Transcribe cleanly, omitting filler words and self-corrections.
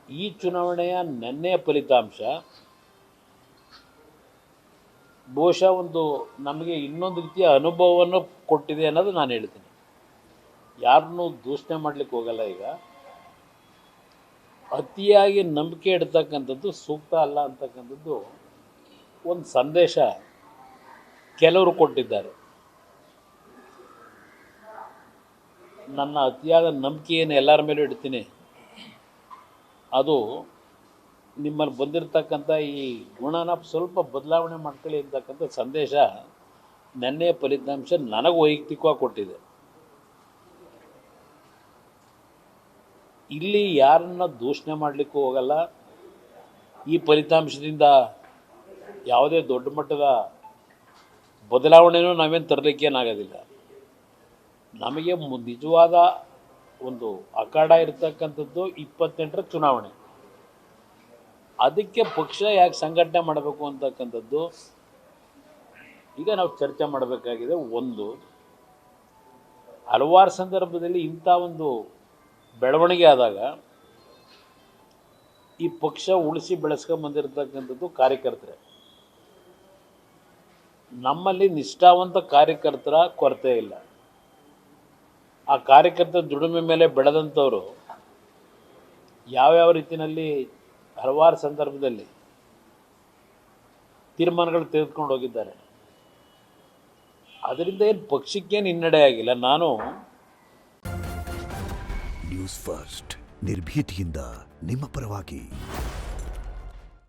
ಈ ಚುನಾವಣೆಯ ನೆನ್ನೆಯ ಫಲಿತಾಂಶ ಬಹುಶಃ ಒಂದು ನಮಗೆ ಇನ್ನೊಂದು ರೀತಿಯ ಅನುಭವವನ್ನು ಕೊಟ್ಟಿದೆ ಅನ್ನೋದು ನಾನು ಹೇಳ್ತೀನಿ. ಯಾರನ್ನೂ ದೂಷಣೆ ಮಾಡಲಿಕ್ಕೆ ಹೋಗಲ್ಲ. ಈಗ ಅತಿಯಾಗಿ ನಂಬಿಕೆ ಇಡ್ತಕ್ಕಂಥದ್ದು ಸೂಕ್ತ ಅಲ್ಲ ಅಂತಕ್ಕಂಥದ್ದು ಒಂದು ಸಂದೇಶ ಕೆಲವರು ಕೊಟ್ಟಿದ್ದಾರೆ. ನನ್ನ ಅತಿಯಾದ ನಂಬಿಕೆಯನ್ನು ಎಲ್ಲರ ಮೇಲೂ ಇಡ್ತೀನಿ, ಅದು ನಿಮ್ಮಲ್ಲಿ ಬಂದಿರತಕ್ಕಂಥ ಈ ಗುಣನ ಸ್ವಲ್ಪ ಬದಲಾವಣೆ ಮಾಡ್ಕೊಳ್ಳಿ ಅಂತಕ್ಕಂಥ ಸಂದೇಶ ನೆನ್ನೆಯ ಫಲಿತಾಂಶ ನನಗೆ ವೈಯಕ್ತಿಕವಾಗಿ ಕೊಟ್ಟಿದೆ. ಇಲ್ಲಿ ಯಾರನ್ನ ದೂಷಣೆ ಮಾಡಲಿಕ್ಕೂ ಹೋಗಲ್ಲ. ಈ ಫಲಿತಾಂಶದಿಂದ ಯಾವುದೇ ದೊಡ್ಡ ಮಟ್ಟದ ಬದಲಾವಣೆಯೂ ನಾವೇನು ತರಲಿಕ್ಕೇನಾಗೋದಿಲ್ಲ. ನಮಗೆ ನಿಜವಾದ ಒಂದು ಅಖಾಡ ಇರತಕ್ಕಂಥದ್ದು 28ರ ಚುನಾವಣೆ. ಅದಕ್ಕೆ ಪಕ್ಷ ಯಾಕೆ ಸಂಘಟನೆ ಮಾಡಬೇಕು ಅಂತಕ್ಕಂಥದ್ದು ಈಗ ನಾವು ಚರ್ಚೆ ಮಾಡಬೇಕಾಗಿದೆ. ಒಂದು, ಹಲವಾರು ಸಂದರ್ಭದಲ್ಲಿ ಇಂಥ ಒಂದು ಬೆಳವಣಿಗೆ ಆದಾಗ ಈ ಪಕ್ಷ ಉಳಿಸಿ ಬೆಳೆಸ್ಕೊಂಬಂದಿರತಕ್ಕಂಥದ್ದು ಕಾರ್ಯಕರ್ತರೇ. ನಮ್ಮಲ್ಲಿ ನಿಷ್ಠಾವಂತ ಕಾರ್ಯಕರ್ತರ ಕೊರತೆ ಇಲ್ಲ. ಆ ಕಾರ್ಯಕರ್ತರ ದುಡಿಮೆ ಮೇಲೆ ಬೆಳೆದಂಥವರು ಯಾವ್ಯಾವ ರೀತಿಯಲ್ಲಿ ಹಲವಾರು ಸಂದರ್ಭದಲ್ಲಿ ತೀರ್ಮಾನಗಳು ತೆಗೆದುಕೊಂಡು ಹೋಗಿದ್ದಾರೆ. ಅದರಿಂದ ಏನು ಪಕ್ಷಕ್ಕೇನು ಹಿನ್ನಡೆ ಆಗಿಲ್ಲ. ನಾನು ನ್ಯೂಸ್ ಫಸ್ಟ್ ನಿರ್ಭೀತಿಯಿಂದ ನಿಮ್ಮ ಪರವಾಗಿ.